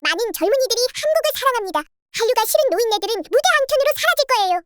많은 젊은이들이 한국을 사랑합니다. 한류가 싫은 노인네들은 무대 한켠으로 사라질 거예요.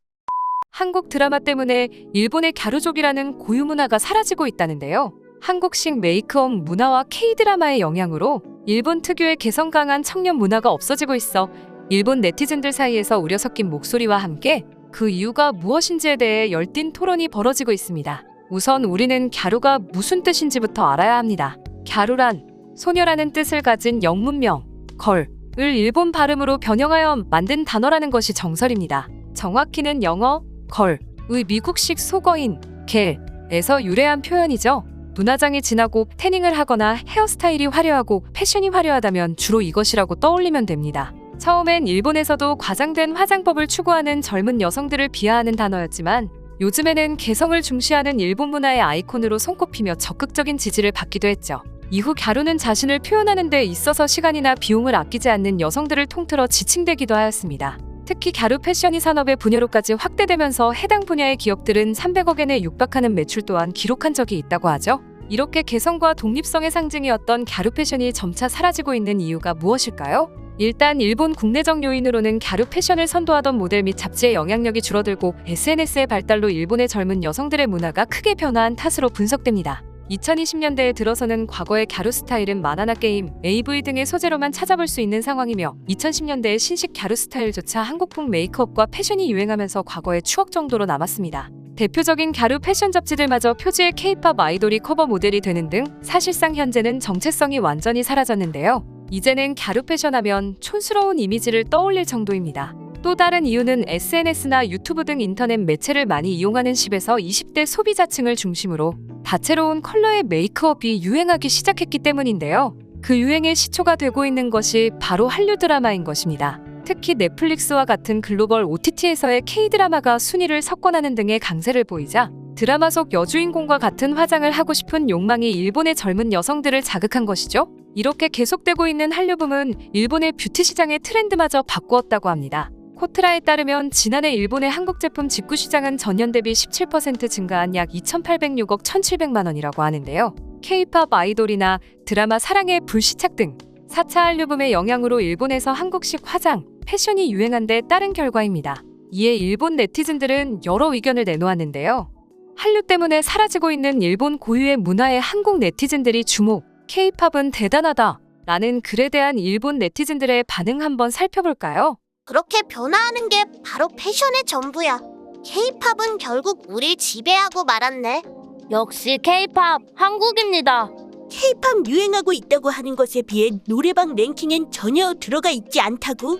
한국 드라마 때문에 일본의 갸루족이라는 고유 문화가 사라지고 있다는데요. 한국식 메이크업 문화와 K-드라마의 영향으로 일본 특유의 개성 강한 청년 문화가 없어지고 있어 일본 네티즌들 사이에서 우려 섞인 목소리와 함께 그 이유가 무엇인지에 대해 열띤 토론이 벌어지고 있습니다. 우선 우리는 갸루가 무슨 뜻인지부터 알아야 합니다. 갸루란 소녀라는 뜻을 가진 영문명 걸을 일본 발음으로 변형하여 만든 단어라는 것이 정설입니다. 정확히는 영어 걸의 미국식 속어인 겔에서 유래한 표현이죠. 눈화장이 진하고 태닝을 하거나 헤어스타일이 화려하고 패션이 화려하다면 주로 이것이라고 떠올리면 됩니다. 처음엔 일본에서도 과장된 화장법을 추구하는 젊은 여성들을 비하하는 단어였지만 요즘에는 개성을 중시하는 일본 문화의 아이콘으로 손꼽히며 적극적인 지지를 받기도 했죠. 이후 갸루는 자신을 표현하는 데 있어서 시간이나 비용을 아끼지 않는 여성들을 통틀어 지칭되기도 하였습니다. 특히 갸루 패션이 산업의 분야로까지 확대되면서 해당 분야의 기업들은 300억 엔에 육박하는 매출 또한 기록한 적이 있다고 하죠. 이렇게 개성과 독립성의 상징이었던 갸루 패션이 점차 사라지고 있는 이유가 무엇일까요? 일단 일본 국내적 요인으로는 갸루 패션을 선도하던 모델 및 잡지의 영향력이 줄어들고 SNS의 발달로 일본의 젊은 여성들의 문화가 크게 변화한 탓으로 분석됩니다. 2020년대에 들어서는 과거의 갸루 스타일은 만화나 게임, AV 등의 소재로만 찾아볼 수 있는 상황이며 2010년대의 신식 갸루 스타일조차 한국풍 메이크업과 패션이 유행하면서 과거의 추억 정도로 남았습니다. 대표적인 갸루 패션 잡지들마저 표지의 K-팝 아이돌이 커버 모델이 되는 등 사실상 현재는 정체성이 완전히 사라졌는데요. 이제는 갸루 패션하면 촌스러운 이미지를 떠올릴 정도입니다. 또 다른 이유는 SNS나 유튜브 등 인터넷 매체를 많이 이용하는 10에서 20대 소비자층을 중심으로 다채로운 컬러의 메이크업이 유행하기 시작했기 때문인데요. 그 유행의 시초가 되고 있는 것이 바로 한류 드라마인 것입니다. 특히 넷플릭스와 같은 글로벌 OTT에서의 K-드라마가 순위를 석권하는 등의 강세를 보이자 드라마 속 여주인공과 같은 화장을 하고 싶은 욕망이 일본의 젊은 여성들을 자극한 것이죠. 이렇게 계속되고 있는 한류붐은 일본의 뷰티 시장의 트렌드마저 바꾸었다고 합니다. 코트라에 따르면 지난해 일본의 한국 제품 직구 시장은 전년 대비 17% 증가한 약 2,806억 1,700만 원이라고 하는데요. K-팝 아이돌이나 드라마 사랑의 불시착 등 4차 한류붐의 영향으로 일본에서 한국식 화장, 패션이 유행한 데 따른 결과입니다. 이에 일본 네티즌들은 여러 의견을 내놓았는데요. 한류 때문에 사라지고 있는 일본 고유의 문화에 한국 네티즌들이 주목, K-팝은 대단하다 라는 글에 대한 일본 네티즌들의 반응 한번 살펴볼까요? 그렇게 변화하는 게 바로 패션의 전부야. K-팝은 결국 우릴 지배하고 말았네. 역시 K-팝 한국입니다. K-팝 유행하고 있다고 하는 것에 비해 노래방 랭킹엔 전혀 들어가 있지 않다고?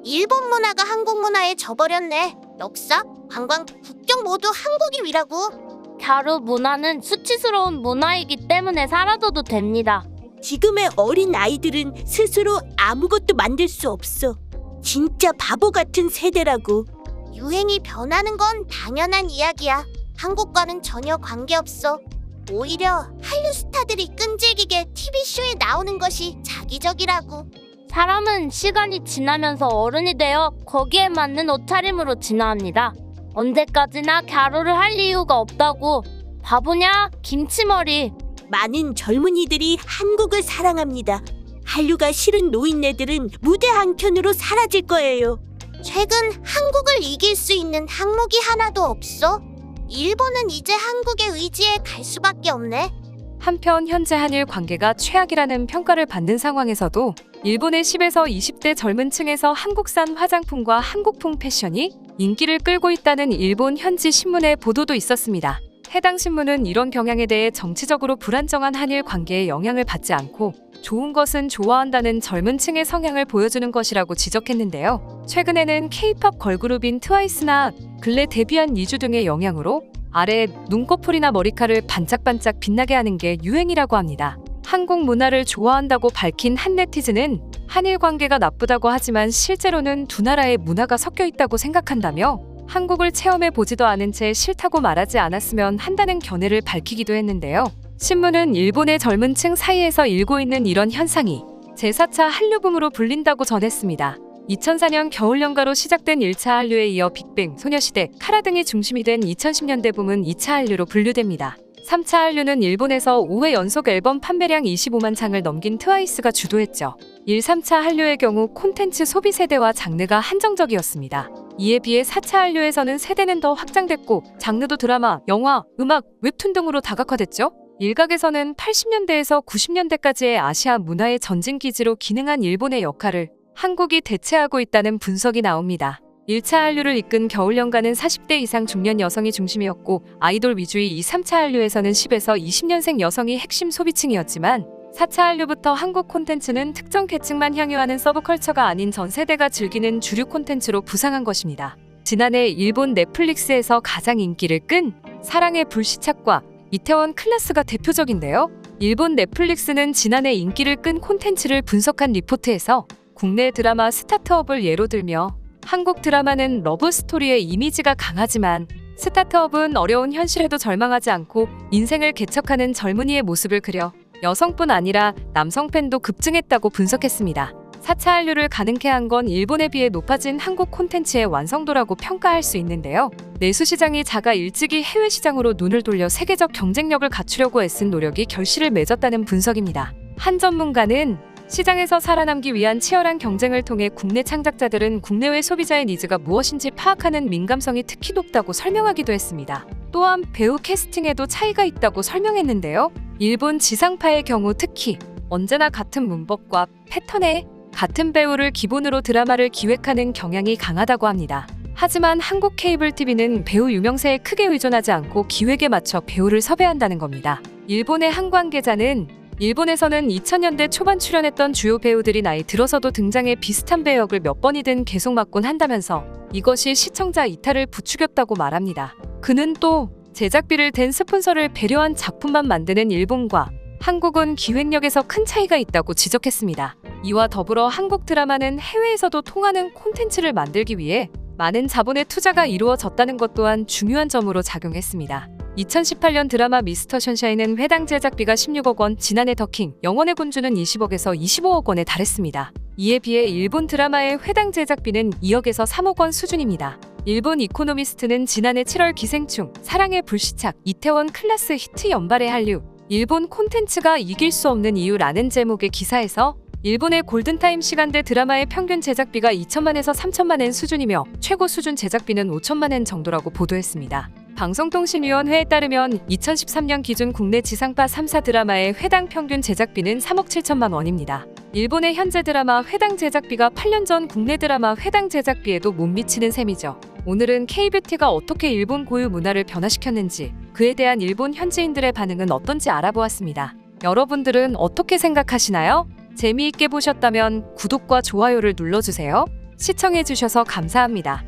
일본 문화가 한국 문화에 져버렸네. 역사, 관광, 국경 모두 한국이 위라고. 갸루 문화는 수치스러운 문화이기 때문에 사라져도 됩니다. 지금의 어린 아이들은 스스로 아무것도 만들 수 없어. 진짜 바보 같은 세대라고. 유행이 변하는 건 당연한 이야기야. 한국과는 전혀 관계없어. 오히려 한류 스타들이 끈질기게 TV쇼에 나오는 것이 자기적이라고. 사람은 시간이 지나면서 어른이 되어 거기에 맞는 옷차림으로 진화합니다. 언제까지나 갸루를 할 이유가 없다고. 바보냐? 김치머리. 많은 젊은이들이 한국을 사랑합니다. 한류가 싫은 노인네들은 무대 한켠으로 사라질 거예요. 최근 한국을 이길 수 있는 항목이 하나도 없어. 일본은 이제 한국의 의지에 갈 수밖에 없네. 한편 현재 한일 관계가 최악이라는 평가를 받는 상황에서도 일본의 10에서 20대 젊은 층에서 한국산 화장품과 한국풍 패션이 인기를 끌고 있다는 일본 현지 신문의 보도도 있었습니다. 해당 신문은 이런 경향에 대해 정치적으로 불안정한 한일 관계에 영향을 받지 않고 좋은 것은 좋아한다는 젊은 층의 성향을 보여주는 것이라고 지적했는데요. 최근에는 K-팝 걸그룹인 트와이스나 근래 데뷔한 니주 등의 영향으로 아래 눈꺼풀이나 머리카락을 반짝반짝 빛나게 하는 게 유행이라고 합니다. 한국 문화를 좋아한다고 밝힌 한 네티즌은 한일 관계가 나쁘다고 하지만 실제로는 두 나라의 문화가 섞여 있다고 생각한다며 한국을 체험해 보지도 않은 채 싫다고 말하지 않았으면 한다는 견해를 밝히기도 했는데요. 신문은 일본의 젊은 층 사이에서 일고 있는 이런 현상이 제4차 한류붐으로 불린다고 전했습니다. 2004년 겨울연가로 시작된 1차 한류에 이어 빅뱅, 소녀시대, 카라 등이 중심이 된 2010년대 붐은 2차 한류로 분류됩니다. 3차 한류는 일본에서 5회 연속 앨범 판매량 25만 장을 넘긴 트와이스가 주도했죠. 1, 3차 한류의 경우 콘텐츠 소비 세대와 장르가 한정적이었습니다. 이에 비해 4차 한류에서는 세대는 더 확장됐고 장르도 드라마, 영화, 음악, 웹툰 등으로 다각화됐죠. 일각에서는 80년대에서 90년대까지의 아시아 문화의 전진기지로 기능한 일본의 역할을 한국이 대체하고 있다는 분석이 나옵니다. 1차 한류를 이끈 겨울연가는 40대 이상 중년 여성이 중심이었고 아이돌 위주의 2, 3차 한류에서는 10에서 20년생 여성이 핵심 소비층이었지만 4차 한류부터 한국 콘텐츠는 특정 계층만 향유하는 서브컬처가 아닌 전 세대가 즐기는 주류 콘텐츠로 부상한 것입니다. 지난해 일본 넷플릭스에서 가장 인기를 끈 사랑의 불시착과 이태원 클라스가 대표적인데요. 일본 넷플릭스는 지난해 인기를 끈 콘텐츠를 분석한 리포트에서 국내 드라마 스타트업을 예로 들며 한국 드라마는 러브스토리의 이미지가 강하지만 스타트업은 어려운 현실에도 절망하지 않고 인생을 개척하는 젊은이의 모습을 그려 여성뿐 아니라 남성 팬도 급증했다고 분석했습니다. 4차 한류를 가능케 한 건 일본에 비해 높아진 한국 콘텐츠의 완성도라고 평가할 수 있는데요. 내수 시장이 작아 일찍이 해외 시장으로 눈을 돌려 세계적 경쟁력을 갖추려고 애쓴 노력이 결실을 맺었다는 분석입니다. 한 전문가는 시장에서 살아남기 위한 치열한 경쟁을 통해 국내 창작자들은 국내외 소비자의 니즈가 무엇인지 파악하는 민감성이 특히 높다고 설명하기도 했습니다. 또한 배우 캐스팅에도 차이가 있다고 설명했는데요. 일본 지상파의 경우 특히 언제나 같은 문법과 패턴에 같은 배우를 기본으로 드라마를 기획하는 경향이 강하다고 합니다. 하지만 한국 케이블 TV는 배우 유명세에 크게 의존하지 않고 기획에 맞춰 배우를 섭외한다는 겁니다. 일본의 한 관계자는 일본에서는 2000년대 초반 출연했던 주요 배우들이 나이 들어서도 등장해 비슷한 배역을 몇 번이든 계속 맡곤 한다면서 이것이 시청자 이탈을 부추겼다고 말합니다. 그는 또 제작비를 댄 스폰서를 배려한 작품만 만드는 일본과 한국은 기획력에서 큰 차이가 있다고 지적했습니다. 이와 더불어 한국 드라마는 해외에서도 통하는 콘텐츠를 만들기 위해 많은 자본의 투자가 이루어졌다는 것 또한 중요한 점으로 작용했습니다. 2018년 드라마 미스터 션샤인은 회당 제작비가 16억 원, 지난해 더킹, 영원의 군주는 20억에서 25억 원에 달했습니다. 이에 비해 일본 드라마의 회당 제작비는 2억에서 3억 원 수준입니다. 일본 이코노미스트는 지난해 7월 기생충, 사랑의 불시착, 이태원 클라스 히트 연발의 한류, 일본 콘텐츠가 이길 수 없는 이유라는 제목의 기사에서 일본의 골든타임 시간대 드라마의 평균 제작비가 2천만에서 3천만 엔 수준이며 최고 수준 제작비는 5천만 엔 정도라고 보도했습니다. 방송통신위원회에 따르면 2013년 기준 국내 지상파 3사 드라마의 회당 평균 제작비는 3억 7천만 원입니다. 일본의 현재 드라마 회당 제작비가 8년 전 국내 드라마 회당 제작비에도 못 미치는 셈이죠. 오늘은 K-뷰티가 어떻게 일본 고유 문화를 변화시켰는지, 그에 대한 일본 현지인들의 반응은 어떤지 알아보았습니다. 여러분들은 어떻게 생각하시나요? 재미있게 보셨다면 구독과 좋아요를 눌러주세요. 시청해주셔서 감사합니다.